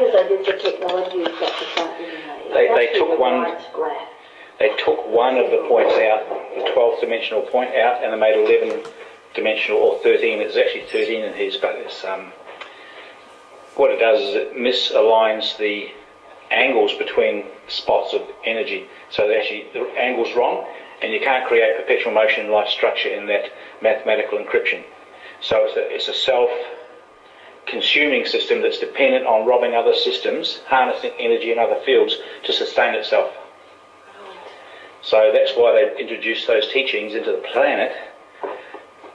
because they did the technology at the front, didn't they? They took one. They took one of the points out, the 12th dimensional point out, and they made 11 dimensional, or 13. It's actually 13 in his, but it's what it does is it misaligns the angles between spots of energy. So actually the angle's wrong, and you can't create perpetual motion life structure in that mathematical encryption. So it's a self-consuming system that's dependent on robbing other systems, harnessing energy in other fields to sustain itself. So that's why they introduced those teachings into the planet.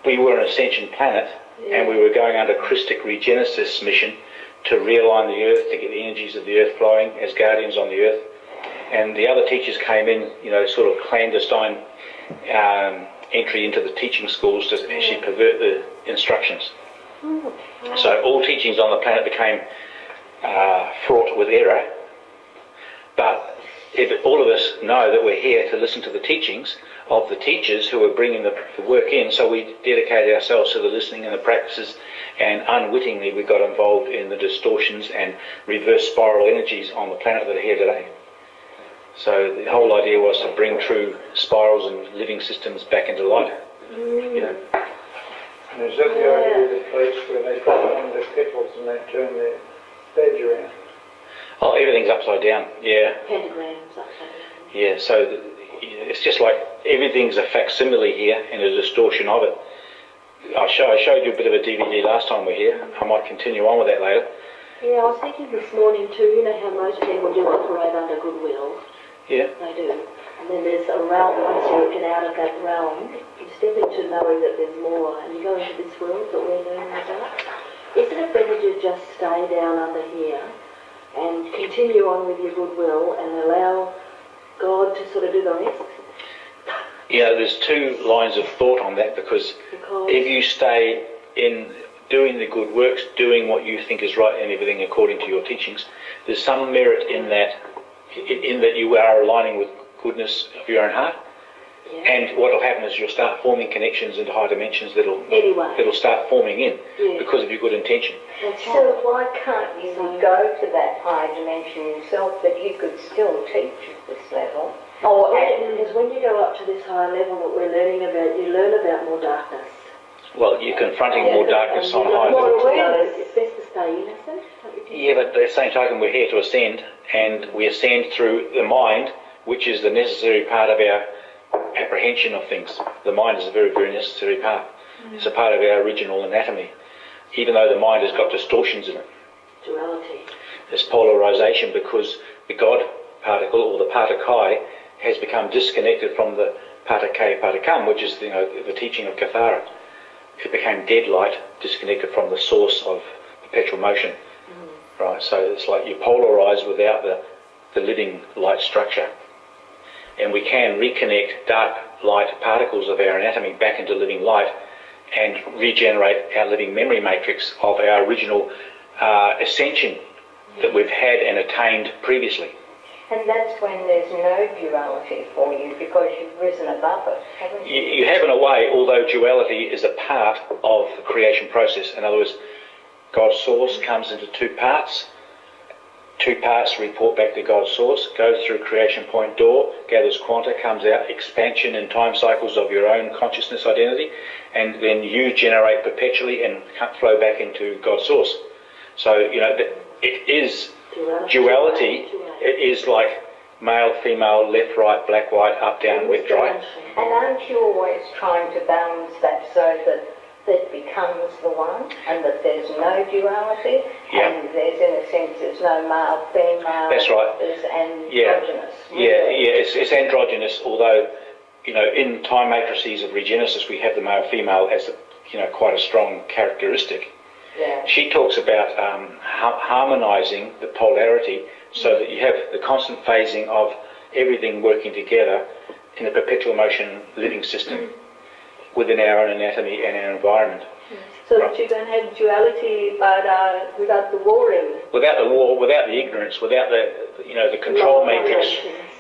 We were an ascension planet, and we were going under Christic regenesis mission to realign the earth, to get the energies of the earth flowing as guardians on the earth. And the other teachers came in, you know, sort of clandestine entry into the teaching schools to actually pervert the instructions. So all teachings on the planet became fraught with error. But all of us know that we're here to listen to the teachings of the teachers who are bringing the work in, so we dedicated ourselves to the listening and the practices, and unwittingly we got involved in the distortions and reverse spiral energies on the planet that are here today. So the whole idea was to bring true spirals and living systems back into light. You know. And is that the idea of the place where they put on the petals and they turn their badge around? Oh, everything's upside down, yeah. Pentagrams upside down. Yeah, so it's just like everything's a facsimile here and a distortion of it. I showed you a bit of a DVD last time we're here. I might continue on with that later. Yeah, I was thinking this morning too, you know how most people do operate under goodwill? Yeah. They do. And then there's a realm, once you get out of that realm, you step into knowing that there's more, and you go into this world that we're learning about. Isn't it better to just stay down under here and continue on with your goodwill and allow God to sort of do the rest? Yeah, there's two lines of thought on that, because if you stay in doing the good works, doing what you think is right and everything according to your teachings, there's some merit in that you are aligning with goodness of your own heart. Yeah. And what will happen is you'll start forming connections into higher dimensions that'll start forming in because of your good intention. So why can't you go to that higher dimension yourself, that you could still teach at this level? Because when you go up to this higher level that we're learning about, you learn about more darkness. Well, you're confronting more darkness on higher levels. It's best to stay innocent. Yeah, but at the same token, we're here to ascend, and we ascend through the mind, which is the necessary part of our apprehension of things. The mind is a very, very necessary part. It's a part of our original anatomy, even though the mind has got distortions in it. Duality. There's polarization because the God particle, or the Patakai, has become disconnected from the Patake Patakam, which is the teaching of Kathara. It became dead light, disconnected from the source of perpetual motion. Right, so it's like you polarize without the living light structure. And we can reconnect dark light particles of our anatomy back into living light and regenerate our living memory matrix of our original ascension that we've had and attained previously. And that's when there's no duality for you, because you've risen above it, haven't you? You have in a way, although duality is a part of the creation process. In other words, God's source comes into two parts. Two parts report back to God's source, goes through creation point door, gathers quanta, comes out, expansion and time cycles of your own consciousness identity, and then you generate perpetually and flow back into God's source. So, it is duality. It is like male, female, left, right, black, white, up, down, wet, dry. And aren't you always trying to balance that so that becomes the one, and that there's no duality, and there's, in a sense, there's no male, female. That's right. There's androgynous. It's androgynous, although, in time matrices of regenesis we have the male, female as quite a strong characteristic. Yeah. She talks about harmonizing the polarity so that you have the constant phasing of everything working together in a perpetual motion living system within our own anatomy and our environment. So that you can have duality, but without the warring. Without the war, without the ignorance, without the control matrix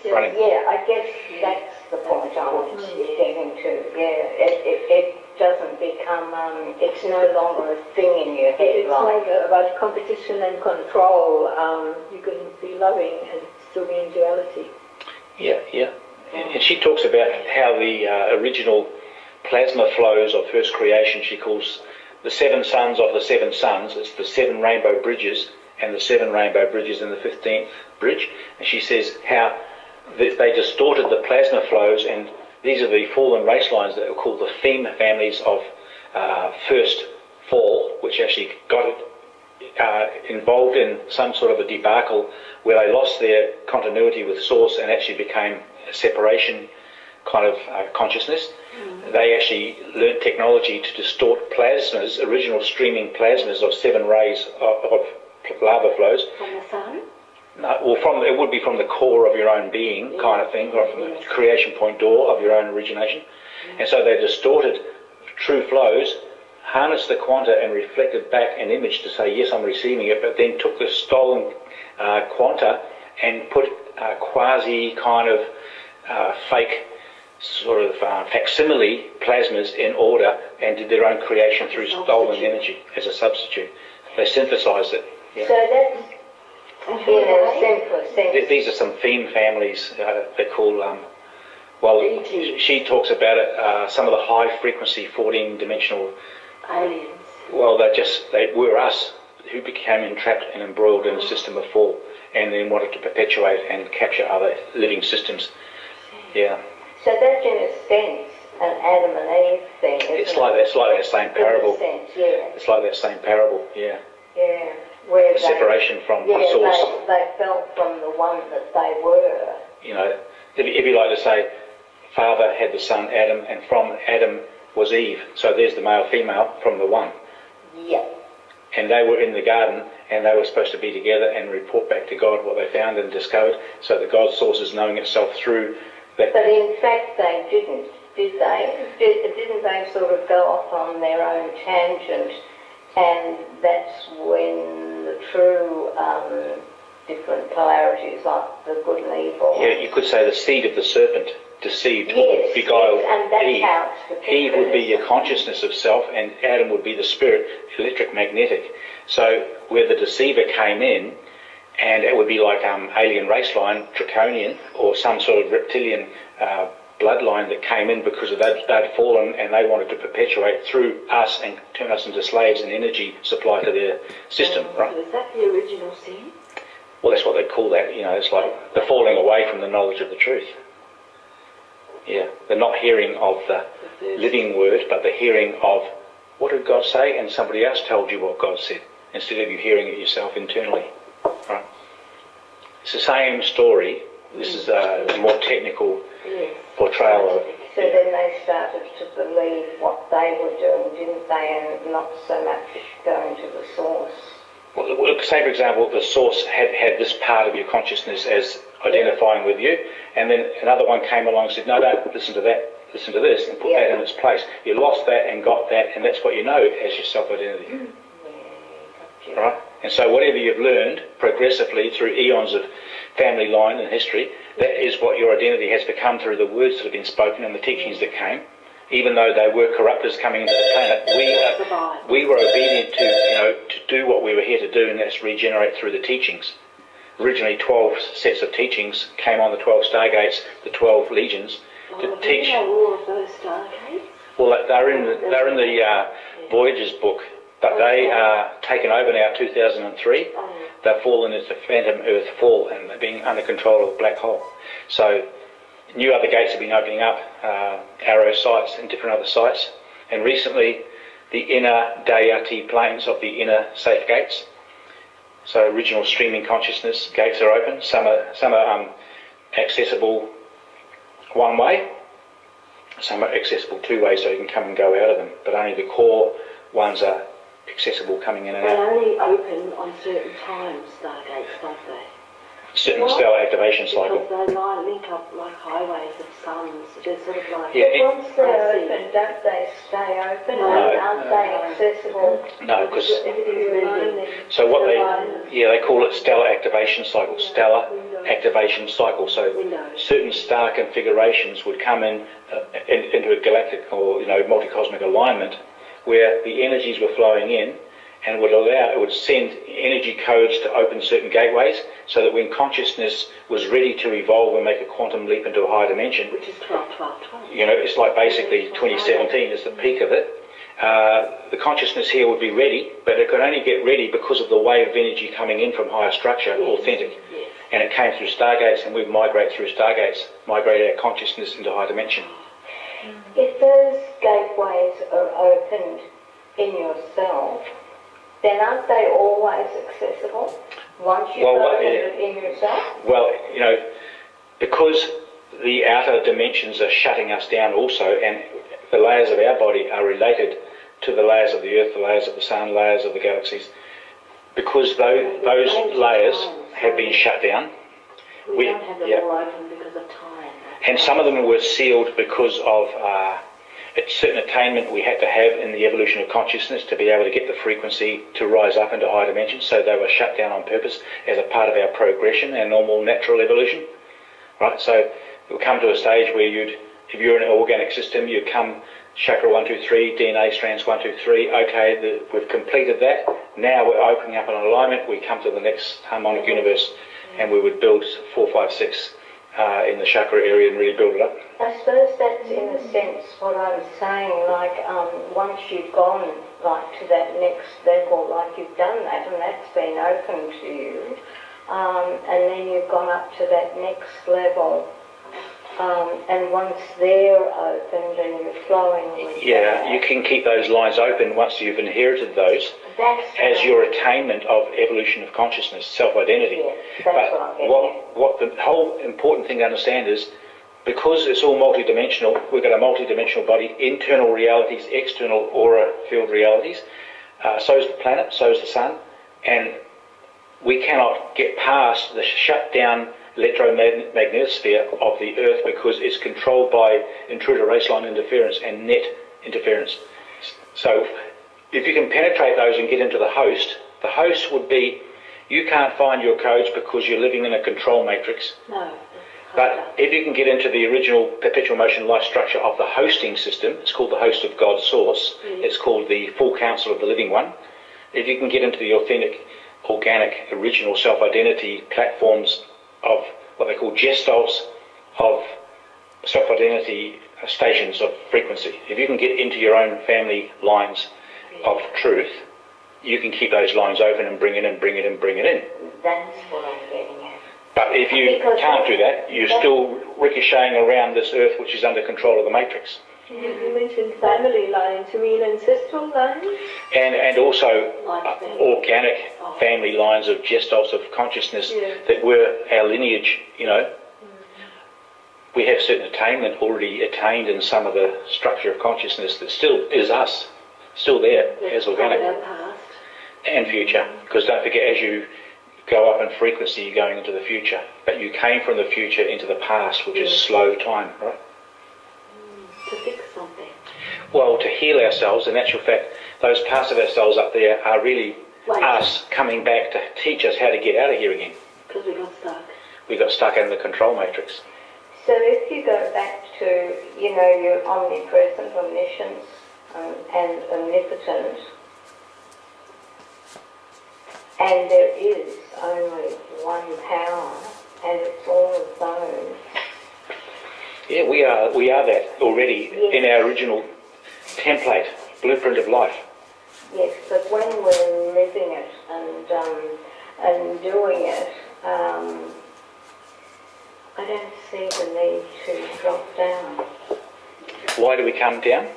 running. Yeah, I guess that's the point I was getting to. Yeah, doesn't become, it's no longer a thing in your head. It's like about competition and control. You can be loving and still be in duality. Yeah, yeah. And she talks about how the original plasma flows of first creation, she calls the 7 suns of the 7 suns. It's the 7 rainbow bridges and the 7 rainbow bridges in the 15th bridge. And she says how they distorted the plasma flows, and these are the fallen race lines that are called the Fem families of first fall, which actually got involved in some sort of a debacle where they lost their continuity with Source and actually became a separation kind of consciousness. They actually learnt technology to distort plasmas, original streaming plasmas of 7 rays of lava flows. From the sun? No, well, it would be from the core of your own being, kind of thing, or from the creation point door of your own origination. And so they distorted true flows, harnessed the quanta and reflected back an image to say, yes, I'm receiving it, but then took the stolen quanta and put quasi kind of fake sort of facsimile plasmas in order and did their own creation through stolen energy as a substitute. They synthesized it. Yeah. So that's in a simpler sense. These are some Fem families they call, she talks about it, some of the high frequency 14-dimensional aliens. Well, they were us who became entrapped and embroiled in a system of fall and then wanted to perpetuate and capture other living systems. Yeah. So that's in a sense an Adam and Eve thing, isn't it's like that same parable. In a sense, yeah. It's like that same parable, yeah. Yeah. Where the separation from the source. They fell from the one that they were. You know, if you like to say, Father had the son Adam, and from Adam was Eve. So there's the male-female from the one. Yeah. And they were in the garden, and they were supposed to be together and report back to God what they found and discovered, so that God's source is knowing itself through that. But in fact they didn't, did they? Didn't they sort of go off on their own tangent, and that's when the true different polarities, like the good and evil. Yeah, you could say the seed of the serpent deceived, beguiled and that's Eve. How it's Eve would be your consciousness of self, and Adam would be the spirit, electric magnetic. So where the deceiver came in, and it would be like alien race line, draconian, or some sort of reptilian bloodline that came in because of they'd fallen and they wanted to perpetuate through us and turn us into slaves and energy supply to their system, right? So is that the original sin? Well, that's what they call that. You know, it's like the falling away from the knowledge of the truth. Yeah, the not hearing of the living word, but the hearing of what did God say, and somebody else told you what God said, instead of you hearing it yourself internally. Right? It's the same story. This is a more technical portrayal of it. So then they started to believe what they were doing, didn't they, and not so much going to the source. Well, say, for example, the source had this part of your consciousness as identifying with you, and then another one came along and said, no, don't listen to that, listen to this, and put that in its place. You lost that and got that, and that's what you know as your self-identity. Right? And so whatever you've learned progressively through eons of family line and history, that is what your identity has become through the words that have been spoken and the teachings that came. Even though they were corruptors coming into the planet, we were obedient to do what we were here to do, and that's regenerate through the teachings. Originally 12 sets of teachings came on the 12 stargates, the 12 legions, to teach. All of those stargates? Well, they're in the Voyager's book, but they are taken over now, 2003. They've fallen into the phantom Earth fall, and they're being under control of a black hole. So new other gates have been opening up, arrow sites and different other sites. And recently, the inner Dayati planes of the inner safe gates. So original streaming consciousness gates are open. Some are accessible one way. Some are accessible two ways, so you can come and go out of them. But only the core ones are accessible coming in and They out. only open on certain times, stargates, don't they? Certain stellar activation cycle. Because they link up like highways of suns. They're sort of like... Once they're open, don't they stay open? No. Aren't they accessible? No, because everything's moving. so what they call it stellar activation cycle. Stellar activation cycle. So Windows. certain star configurations would come into a galactic or multi-cosmic alignment where the energies were flowing in, and it would send energy codes to open certain gateways, so that when consciousness was ready to evolve and make a quantum leap into a higher dimension, Which is 12, 12, 12. it's like basically 2017 is the peak of it. The consciousness here would be ready, but it could only get ready because of the wave of energy coming in from higher structure, authentic. Yes. And it came through stargates, and we'd migrate through stargates, migrate our consciousness into high dimension. If those gateways are opened in yourself, then aren't they always accessible once you've opened it in yourself? Well, because the outer dimensions are shutting us down also, and the layers of our body are related to the layers of the Earth, the layers of the Sun, layers of the galaxies, because those layers have been shut down. We don't have them all open because of time. And some of them were sealed because of a certain attainment we had to have in the evolution of consciousness to be able to get the frequency to rise up into higher dimensions. So they were shut down on purpose as a part of our progression, our normal natural evolution. Right? So you'll come to a stage where if you're in an organic system, you'd come chakra 1, 2, 3, DNA strands 1, 2, 3. Okay, we've completed that. Now we're opening up an alignment. We come to the next harmonic universe, and we would build 4, 5, 6 in the chakra area and really build it up. I suppose that's in a sense what I'm saying, like once you've gone to that next level, like you've done that and that's been open to you, and then you've gone up to that next level, and once they're opened and you're flowing with that, you can keep those lines open once you've inherited those as your attainment of evolution of consciousness, self-identity. Yes, that's what I'm getting at. What the whole important thing to understand is, because it's all multidimensional, we've got a multidimensional body, internal realities, external aura field realities, so is the planet, so is the sun, and we cannot get past the shut down electromagnetosphere of the Earth because it's controlled by intruder raceline interference and net interference. So if you can penetrate those and get into the host would be, you can't find your codes because you're living in a control matrix. No. But if you can get into the original perpetual motion life structure of the hosting system, it's called the host of God's source, it's called the full council of the living one. If you can get into the authentic, organic, original self-identity platforms of what they call gestals of self-identity stations of frequency, if you can get into your own family lines of truth, you can keep those lines open and bring it in, bring it in, bring it in. That's what I'm getting at. But if you can't do that, you're still ricocheting around this Earth which is under control of the matrix. You mentioned family lines, you mean ancestral lines? And also organic family lines of gestals of consciousness that were our lineage, We have certain attainment already attained in some of the structure of consciousness that still is us, still there as organic. And future, because don't forget, as you go up in frequency, you're going into the future. But you came from the future into the past, which is slow time, right? To fix something. Well, to heal ourselves. In actual fact, those parts of ourselves up there are really us coming back to teach us how to get out of here again. Because we got stuck. We got stuck in the control matrix. So if you go back to, your omnipresent, omniscience, and omnipotent, and there is only one power, and it's all its own. Yeah, we are that already in our original template, blueprint of life. Yes, but when we're living it and doing it, I don't see the need to drop down. Why do we come down?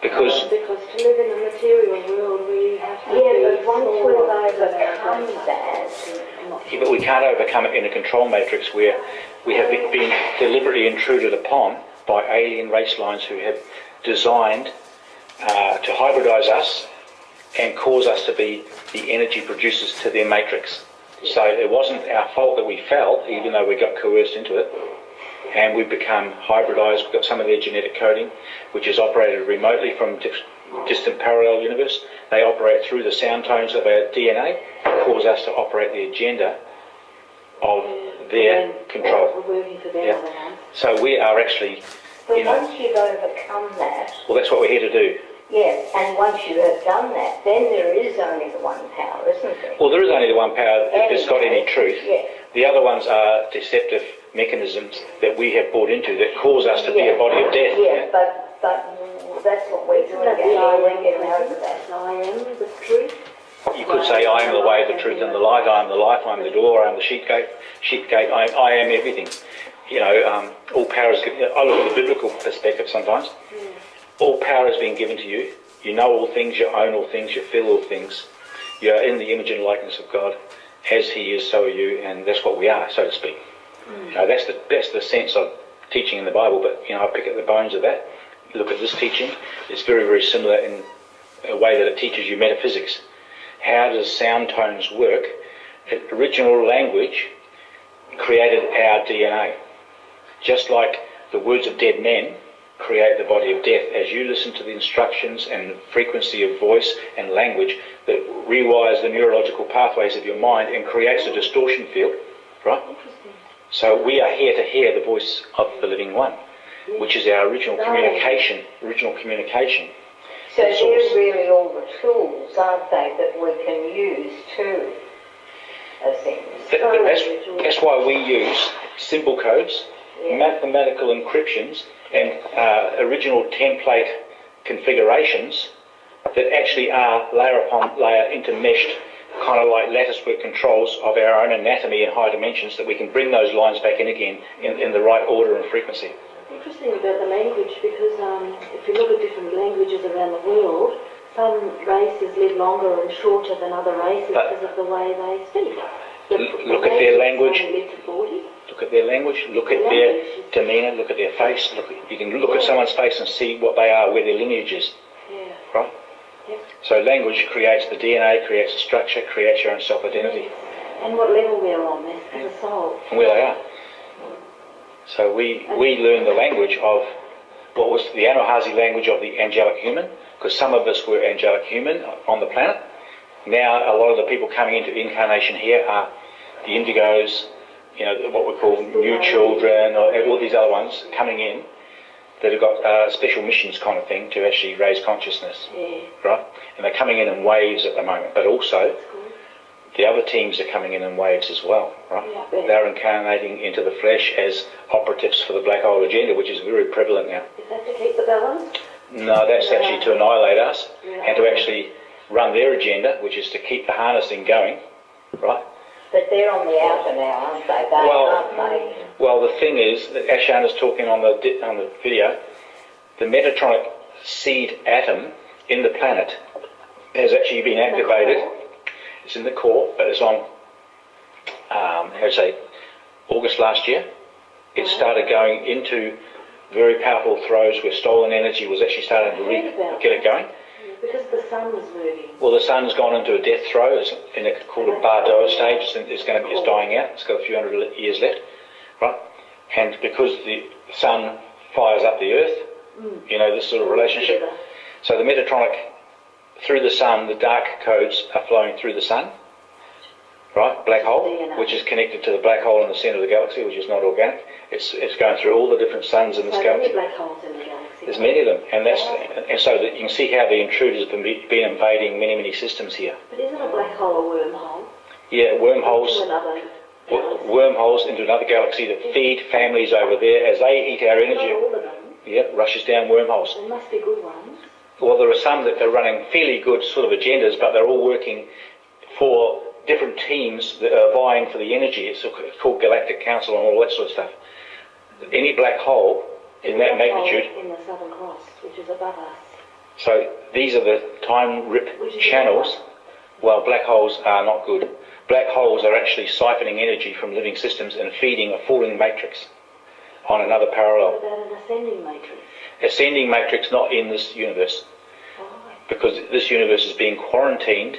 Because to live in a material world we have to but once we've overcome that... Yeah, but we can't overcome it in a control matrix where we have been deliberately intruded upon by alien race lines who have designed to hybridize us and cause us to be the energy producers to their matrix. So it wasn't our fault that we fell, even though we got coerced into it. And we've become hybridized. We've got some of their genetic coding, which is operated remotely from distant parallel universe. They operate through the sound tones of our DNA and cause us to operate the agenda of their control. We're working for their other ones. So we are actually, But once you've overcome that, well, that's what we're here to do. yes, and once you have done that, then there is only the one power, isn't there? Well, there is only the one power if it's got any truth. Yes. The other ones are deceptive mechanisms that we have bought into that cause us to be a body of death. Yes, but that's what we're doing. Isn't that the I We're getting am over that. I am the truth? You could say, I am the way, the truth, and the light. I am the life. I am the door. I am the sheep gate. I am everything. You know, all power is. I look at the biblical perspective sometimes. All power has been given to you. You know all things. You own all things. You feel all things. You are in the image and likeness of God. As He is, so are you, and that's what we are, so to speak. That's the sense of teaching in the Bible. But you know, I pick at the bones of that. Look at this teaching. It's very, very similar in a way that it teaches you metaphysics. How does sound tones work? Original language created our DNA. Just like the words of dead men create the body of death, as you listen to the instructions and frequency of voice and language that rewires the neurological pathways of your mind and creates a distortion field, right? So we are here to hear the voice of the living one, which is our original communication. So they're really all the tools, aren't they, that we can use to things. That's why we use symbol codes, mathematical encryptions, and original template configurations that actually are layer upon layer intermeshed, kind of like latticework controls of our own anatomy in high dimensions, that we can bring those lines back in again in the right order and frequency. Interesting about the language, because if you look at different languages around the world, some races live longer and shorter than other races because of the way they speak. Look at their language. Live to 40. Look at their language. Look at their demeanour. Look at their face. You can look at someone's face and see what they are, where their lineage is. Yeah. Right? Yep. So language creates the DNA, creates the structure, creates your own self-identity. And what level we're on, that's the soul. And where they are. So we learn the language of what was the Anahazi language of the angelic human, because some of us were angelic human on the planet. Now a lot of the people coming into incarnation here are the indigos, you know, what we call new children, or all these other ones coming in that have got special missions kind of thing to actually raise consciousness, right? And they're coming in waves at the moment, but also the other teams are coming in waves as well, right? Yeah. They're incarnating into the flesh as operatives for the black hole agenda, which is very prevalent now. Is that to keep the balance? No, that's actually to annihilate us and to actually run their agenda, which is to keep the harnessing going, right? But they're on the outer now, aren't they? Aren't they? Well, the thing is, that Ashana's talking on the video, the Metatronic seed atom in the planet has actually been activated. It's in the core, but it's on, August last year. It started going into very powerful throes where stolen energy was actually starting to get it going. Because the sun was moving. Well, the sun's gone into a death throe. It's called a Barlow stage. It's dying out. It's got a few hundred years left, right? And because the sun fires up the earth, you know, this sort of relationship. So the Metatronic, through the sun, the dark codes are flowing through the sun, right? Black hole, which is connected to the black hole in the centre of the galaxy, which is not organic. It's going through all the different suns in this galaxy. Black holes in the galaxy. There's many of them, and so that you can see how the intruders have been invading many systems here. But isn't a black hole a wormhole? Yeah, wormholes into another galaxy that feed families over there as they eat our energy. Not all of them. Yeah, rushes down wormholes. There must be good ones. Well, there are some that are running fairly good sort of agendas, but they're all working for different teams that are vying for the energy. It's called Galactic Council and all that sort of stuff. Any black hole in that magnitude. In the Southern Cross, which is above us. So these are the time rip channels. Well, black holes are not good. Black holes are actually siphoning energy from living systems and feeding a falling matrix on another parallel. What about an ascending matrix? Ascending matrix not in this universe. Because this universe is being quarantined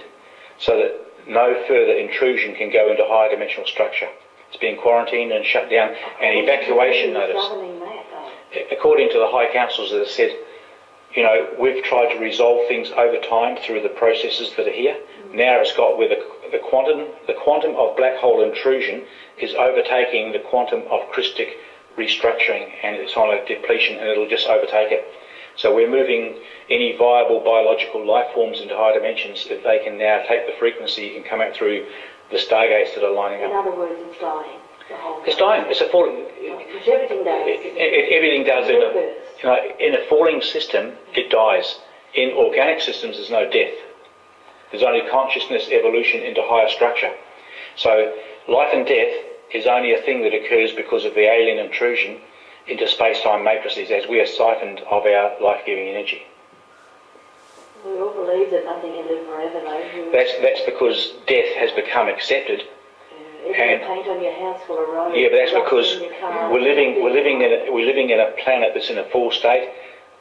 so that no further intrusion can go into higher dimensional structure. It's being quarantined and shut down, and evacuation notice. According to the high councils that have said, you know, we've tried to resolve things over time through the processes that are here. Now it's got where the quantum of black hole intrusion is overtaking the quantum of crystic restructuring, and it's on a depletion, and it'll just overtake it. So we're moving any viable biological life forms into higher dimensions if they can now take the frequency and come out through the stargates that are lining up. In other words, it's dying. It's dying. It's a falling. Which everything does. Everything does. In a falling system, it dies. In organic systems, there's no death. There's only consciousness evolution into higher structure. So life and death is only a thing that occurs because of the alien intrusion into space-time matrices as we are siphoned of our life-giving energy. We all believe that nothing can live forever, though. That's because death has become accepted. Even the paint on your house will erode. Yeah, but that's because we're living in a planet that's in a full state.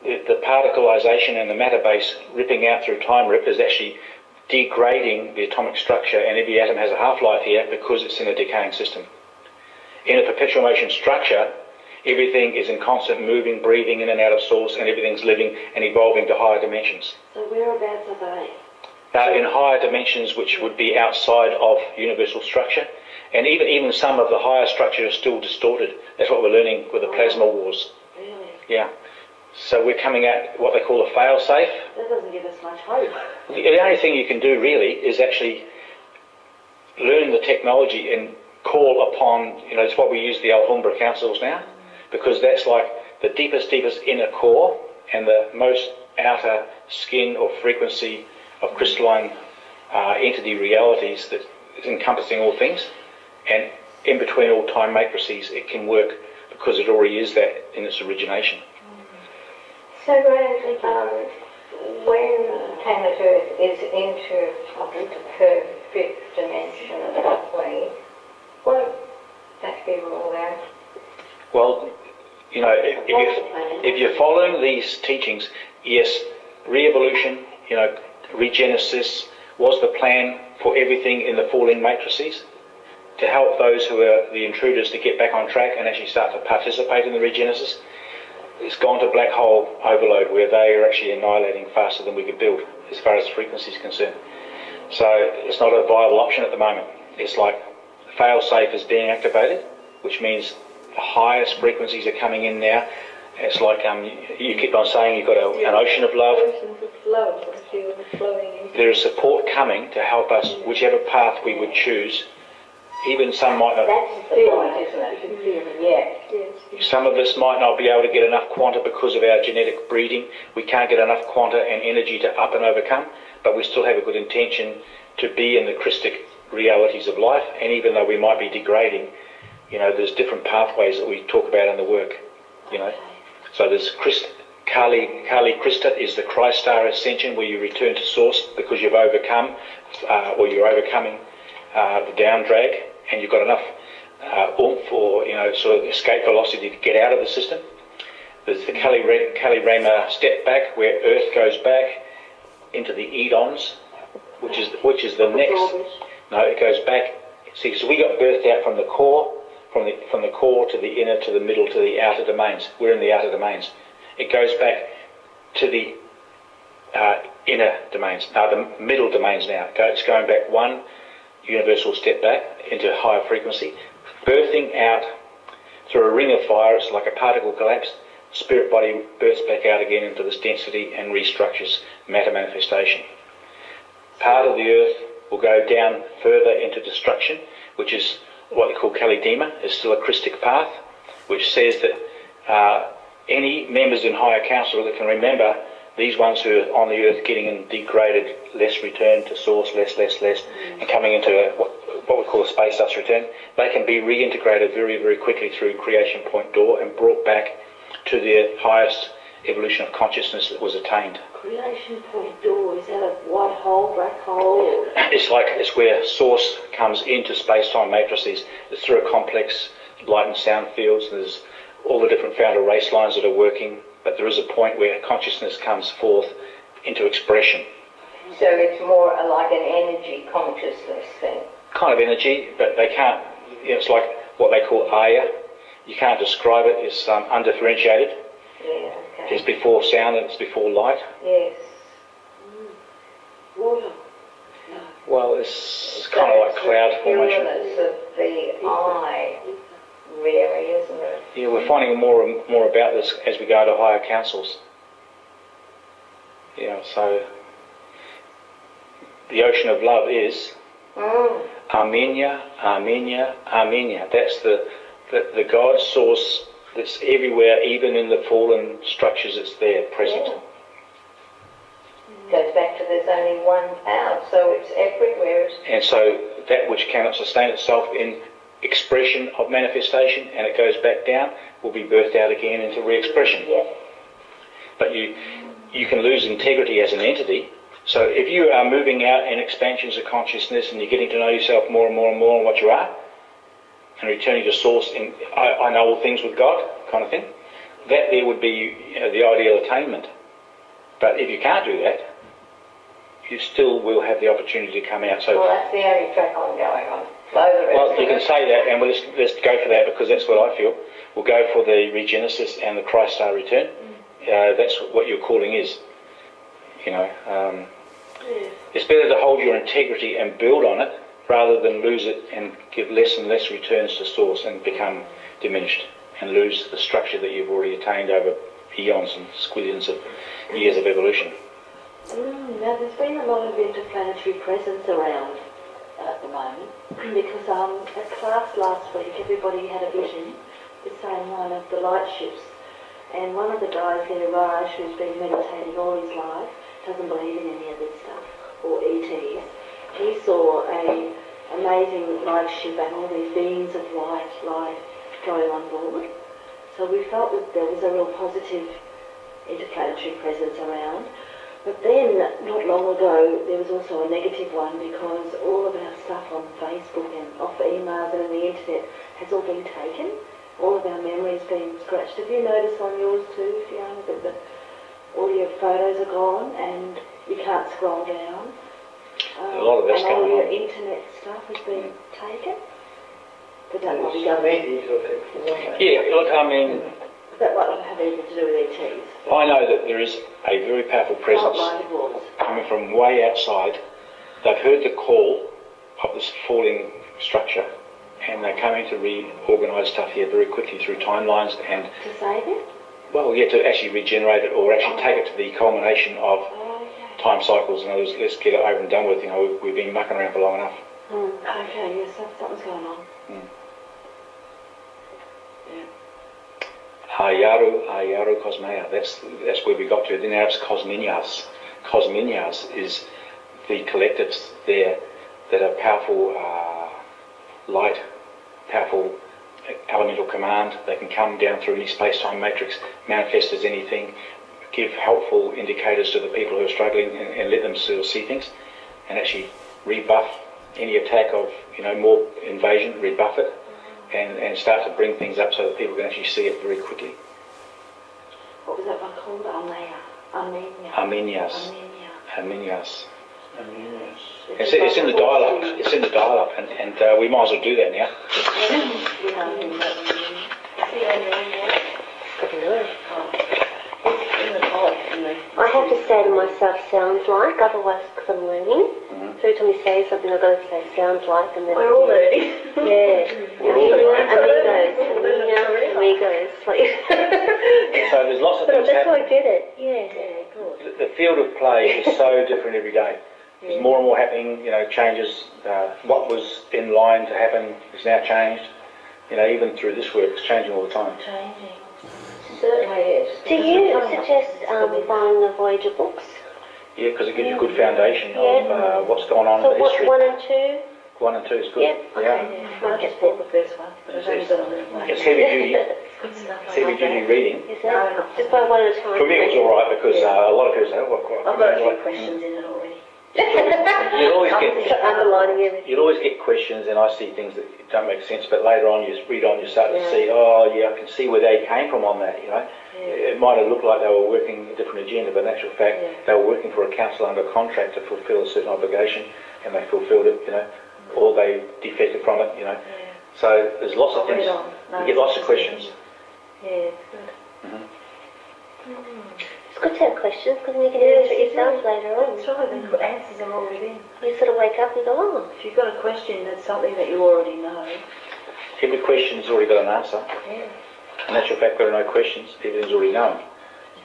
The particleization and the matter base ripping out through time rip is actually degrading the atomic structure, and every atom has a half-life here because it's in a decaying system. In a perpetual motion structure, everything is in constant moving, breathing in and out of source, and everything's living and evolving to higher dimensions. So whereabouts are they? In higher dimensions, which would be outside of universal structure, and even some of the higher structure is still distorted. That's what we're learning with the plasma wars. Really? Yeah. So we're coming at what they call a fail-safe. That doesn't give us much hope. The only thing you can do really is actually learn the technology and call upon, it's what we use the Alhambra councils now, because that's like the deepest inner core and the most outer skin or frequency of crystalline entity realities that is encompassing all things. And in between all time matrices, it can work because it already is that in its origination. So, Grant, when planet Earth is into her fifth dimension roughly, won't that be ruled out? Well, if you're following these teachings, yes, re-evolution, regenesis was the plan for everything in the falling matrices to help those who are the intruders to get back on track and actually start to participate in the regenesis. It's gone to black hole overload where they are actually annihilating faster than we could build as far as frequency is concerned. So it's not a viable option at the moment. It's like fail-safe is being activated, which means the highest frequencies are coming in now. It's like you keep on saying you've got an ocean of love. There is support coming to help us, whichever path we would choose. Even some might not. That's the point, isn't it? Yeah. Some of us might not be able to get enough quanta because of our genetic breeding. We can't get enough quanta and energy to up and overcome, but we still have a good intention to be in the crystic realities of life. And even though we might be degrading, there's different pathways that we talk about in the work. So there's Kali Krista is the Christ star ascension, where you return to source because you've overcome, or you're overcoming the down drag, and you've got enough oomph or sort of escape velocity to get out of the system. There's the Kali Rama step back, where Earth goes back into the Edons, which is the next. No, it goes back. See, so we got birthed out from the core, from the core to the inner, to the middle, to the outer domains. We're in the outer domains. It goes back to the inner domains, the middle domains now. It's going back one universal step back into higher frequency, birthing out through a ring of fire. It's like a particle collapse. Spirit body births back out again into this density and restructures matter manifestation. Part of the earth will go down further into destruction, which is what they call Kali Dima. It's still a Christic path, which says that any members in higher council that can remember these ones who are on the earth getting degraded, less return to source, less, and coming into what we call a space dust return, they can be reintegrated very, very quickly through creation point door and brought back to their highest evolution of consciousness that was attained. Creation point door, is that a white hole, black hole? It's where source comes into space-time matrices. It's through a complex light and sound fields. There's all the different founder race lines that are working. But there is a point where consciousness comes forth into expression. So it's more like an energy consciousness thing? Kind of energy, but they can't, it's like what they call Aya. You can't describe it. It's undifferentiated. Yeah, okay. It's before sound and it's before light. Yes. Water. No. Well, it's kind cloud formation. pureness of the eye, really, isn't it? Yeah, we're finding more and more about this as we go to higher councils. Yeah, so the ocean of love is Armenia, Armenia, Armenia. That's the God source that's everywhere, even in the fallen structures. It's there, present. Yeah. Goes back to there's only one power, so it's everywhere. And so that which cannot sustain itself in expression of manifestation, and it goes back down, will be birthed out again into re-expression. Yeah. But you can lose integrity as an entity. So if you are moving out in expansions of consciousness and you're getting to know yourself more and more and more on what you are, and returning to source in I know all things with God kind of thing, that there would be the ideal attainment. But if you can't do that, you still will have the opportunity to come out. So, well, that's the only track I'm going on. Well, you can say that, and let's go for that, because that's what I feel. We'll go for the regenesis and the Christ star return. That's what your calling is. It's better to hold your integrity and build on it rather than lose it and give less and less returns to source and become diminished and lose the structure that you've already attained over eons and squillions of years of evolution. Now there's been a lot of interplanetary presence around at the moment, because at class last week everybody had a vision, the same one of the light ships, and one of the guys there, Raj, who's been meditating all his life, doesn't believe in any of this stuff, or ETs, he saw a amazing light ship and all these beings of light going on board. So we felt that there was a real positive interplanetary presence around. But then, not long ago, there was also a negative one, because all of our stuff on Facebook and off emails and on the internet has all been taken. All of our memories been scratched. Have you noticed on yours too, Fiona, that all your photos are gone and you can't scroll down? A lot of that's and all going your on. internet stuff has been taken? But that might be Some going. ETs or things. Yeah, look, I mean, That might not have anything to do with ETs. I know that there is a very powerful presence Mind wars. coming from way outside. They've heard the call of this falling structure, and they're coming to reorganise stuff here very quickly through timelines and, To save it? well, yeah, to actually regenerate it or actually take it to the culmination of time cycles. In other words, let's get it over and done with. We've been mucking around for long enough. Okay, yes, something's going on. Ayaru Cosmea. That's where we got to. Then now it's Cosminias. Cosminias is the collectives there that are powerful light, powerful elemental command. They can come down through any space-time matrix, manifest as anything, give helpful indicators to the people who are struggling, and let them sort of see things, and actually rebuff any attack of more invasion, rebuff it. And start to bring things up so that people can actually see it very quickly. What was that one called? Armenia. Armenias. Armenia. Armenias. It's in the dial-up. It's in the dial-up, and we might as well do that now. I have to say to myself, sounds like, otherwise, because I'm learning. Every time you say something, I've got to say, sounds like, and then... We're all learning. Yeah. Amigos. So there's lots of things That's how I happening. get it. Yeah, good. The field of play is so different every day. There's more and more happening, changes. What was in line to happen is now changed. Even through this work, it's changing all the time. Changing. Certainly is. Do you suggest buying the Voyager books? Yeah, because it gives you a good foundation of what's going on So in the history. 1 and 2? 1 and 2 is good. Yeah, okay. I just bought the first one, but I've only got a little one. It's heavy duty. Good stuff. It's heavy duty reading. Is that? Just buy one at a time. For me, it was all right because a lot of people say, "Oh, well, quite." I've got a few questions in it already. You'll always get Underlining everything. you'll always get questions, and I see things that don't make sense. But later on, you read on, you start to see, oh yeah, I can see where they came from on that. It might have looked like they were working a different agenda, but in actual fact, they were working for a council under contract to fulfil a certain obligation, and they fulfilled it. Or they defected from it. So there's lots of things. You get lots of questions. Yeah, it's good. It's good to have questions because then you can answer it yourself later on. That's right, the answers are all within. You sort of wake up and go, oh. If you've got a question that's something that you already know. Every question's already got an answer. Yeah. In actual fact, there are no questions. Everything's already known.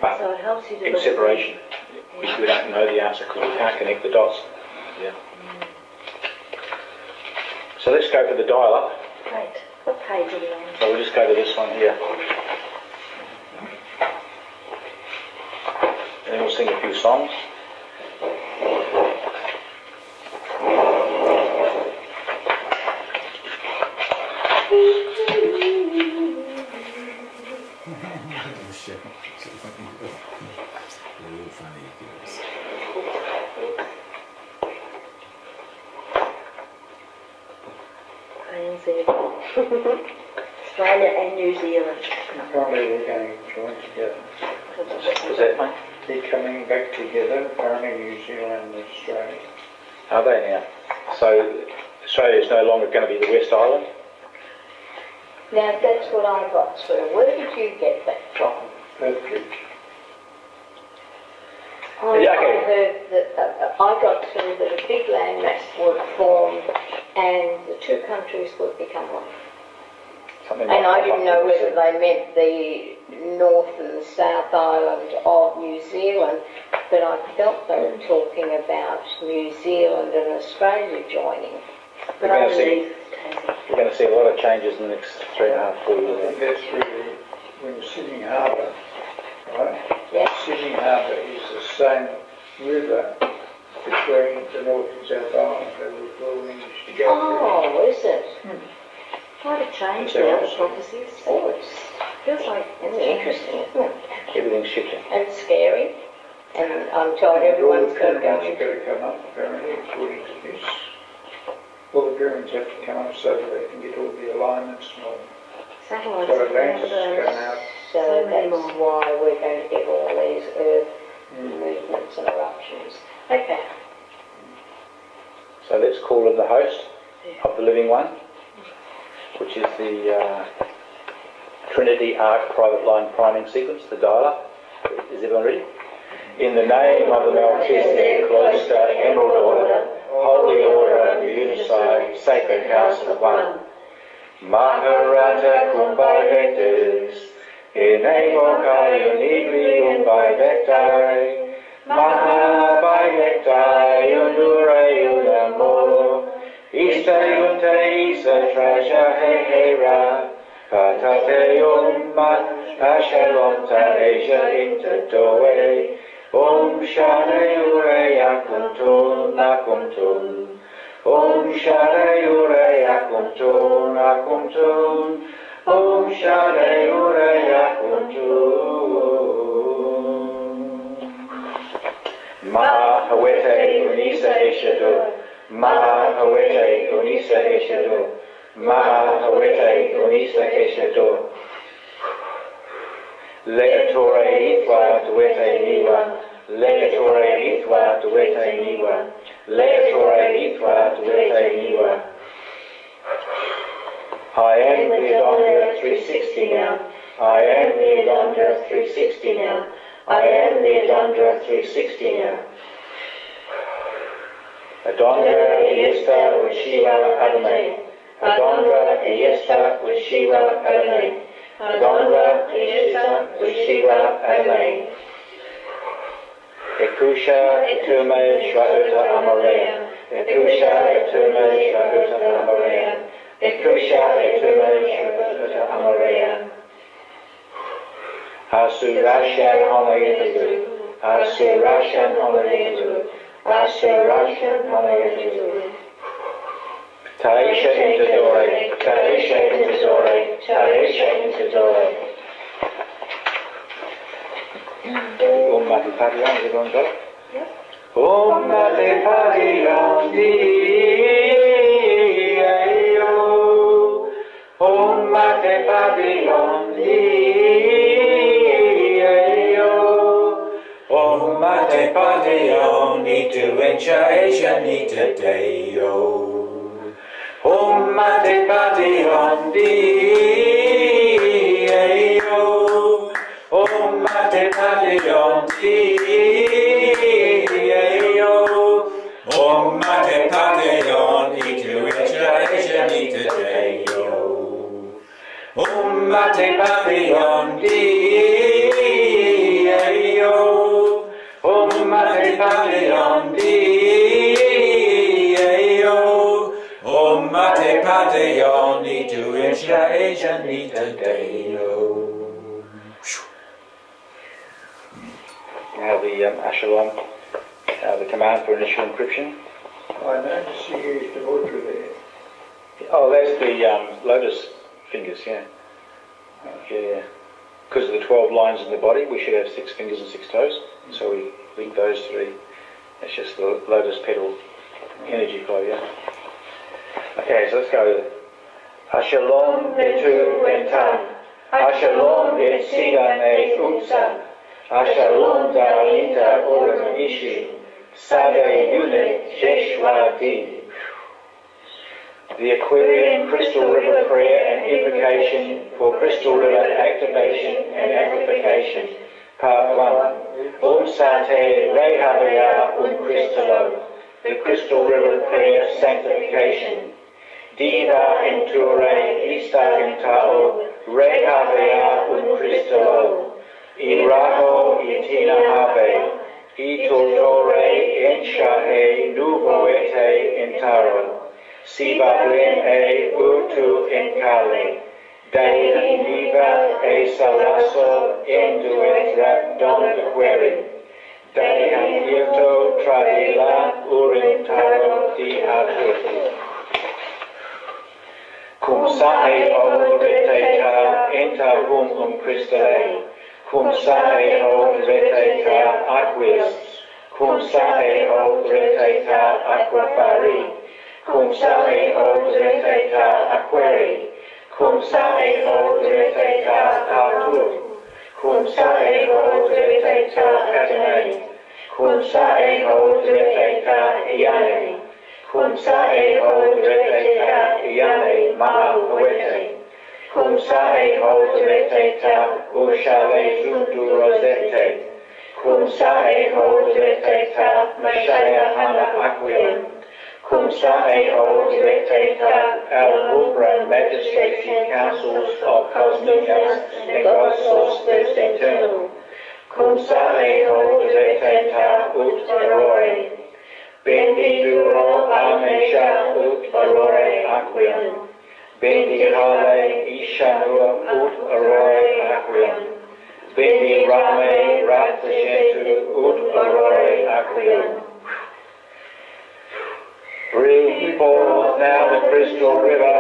But So it helps you to in look at separation, Yeah. we don't know the answer because we can't connect the dots. Yeah. So let's go for the dial-up. Great. What page are we on? So we'll just go to this one here. And then we'll sing a few songs. Australia and New Zealand. Apparently they're going to join together. Was that one? They're coming back together, apparently New Zealand and Australia. Are they now? So Australia is no longer going to be the West Island? Now that's what I got through. Where did you get that from? Perfect. I heard that I got through that a big landmass would form and the two countries would become one. Something And I like didn't know whether they meant the North and South Island of New Zealand, but I felt they were talking about New Zealand and Australia joining. We're going to see a lot of changes in the next 3.5, 4 I years. think that's really when Sydney Harbour, right? Yes. Sydney Harbour is the same river between the North and South Island that we all English to go Oh, is it? Quite a change now, the prophecies. Oh, it Feels like it's interesting, isn't it? Everything's shifting. And scary. And I'm told through. everyone's got to go Pyramids into... got to come up, apparently, according to this. All the pyramids have to come up so that they can get all the alignments and all. satellites. So Atlantis is going out. So many that's more. why we're going to get all these earth movements and eruptions. Okay. So let's call in the host of the living one, which is the Trinity Arc private line priming sequence, the dial-up. Is everyone ready? In the name of the Melchizedek, Cloister, Emerald Order, Holy Order, Unified, Sacred House of One, Maharata Kumbhagetus, Enemokai Unigri Umbhagektai, Mahabhagektai Unure Unamo, Ista Yunta Isa Traja Hehera, Patate Umma, Ashalom Ta Asia Interdoe, Om Shane Ure Akuntum Nakuntum, Om Shane Ure Akuntum Nakuntum, Om Shane Ure Akuntum. Mahawete Unisa Eshadu, Mahawete Unisa Eshadu, Mahawete Unisa Eshadu. Legatore Itwa Duete Niwa, Legatore Itwa Duete Niwa, Legatore Itwa Duete Niwa. I am the Adondra 360 now. I am the Adondra 360 now. I am the Adondra 360 now. Adondra Iesta with Shiva Adonai. Adondra Iesta with Shiva Adonai. Adondra Iesta with Shiva Adonai. Ekusha Etume Shvauta Amorea. Ekusha Etume Shvauta Amorea. Ekusha Etume Shvauta Amorea. Asurashan Honayetu. Asurashan Honayetu. Asurashan Honayetu. Taisha Intadore. Taisha Intadore. Taisha Intadore. Om Mati Padilon, has everyone got it? Yep. Om Mati Padilon Di Ayo. Om Mati Padilon Di Ayo. Om Mati Padilon Ni Tu Encha Asia Ni Te Deo. Om Mati Padilon Di Ayo. Om Mati Padilon Di mate papillon di-yo. Om mate papillon di-yo. Om mate papillon di-to Asian di-to-day-yo. Now the Ashalom, the command for initial encryption. I noticed you used the mudra there. Oh, that's the lotus fingers, yeah. Yeah. Because of the 12 lines in the body, we should have 6 fingers and 6 toes. So we link those 3. That's just the lotus petal energy flow, yeah. Okay, so let's go. Ashalom betu bentan. Ashalom et sidan et unsan. Ashalom da'ita olam ishi. Sade unit jeshwadi. The Aquarian Crystal River Prayer and Invocation for Crystal River Activation and Amplification. Part 1. Om Sate Rehavaya Crystalo. The Crystal River Prayer Sanctification. Diva Enture Ista Entao Rehavaya Crystalo. Iraho Itina Have. Itotore Enshahe Nuvoete Entaro. Siva Blen e Utu Enkale. Dei Niva e Salaso Induet Don Aquari. Dei Anquieto Tradila Urintaro di Haturti. Cum sae o reteta enta hum crystale. Cum sae o reteta aquis. Cum sae o reteta aquafari. Cum sae o reteta aquari. Cum sae o reteta atu. Cum sae o reteta atene. Cum sae o reteta iane. Cum sae o reteta iane maa poete. Cum sae o reteta ushale zundu rosete. Cum sae o reteta mashaya hana aquium. Cum sae o reteta al magistracy councils of cosmicus and gospels eternal. Cum sae o reteta ut errore. Bendiduro amesha ut errore aquium. Bendirale ishanua ut errore aquium. Bendirame rathagentu ut errore aquium. Bring forth now the crystal river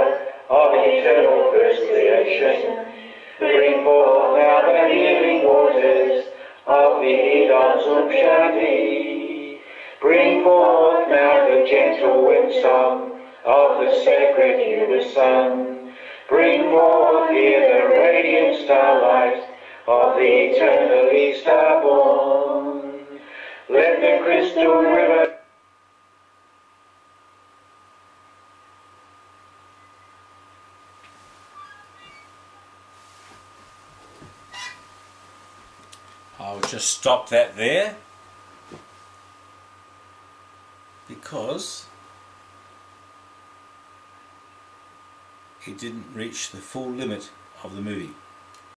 of eternal first creation. Bring forth now the healing waters of the Edom Shanti. Bring forth now the gentle wind song of the sacred unison. Bring forth here the radiant starlight of the eternally starborn. Let the crystal river I'll just stop that there because it didn't reach the full limit of the movie.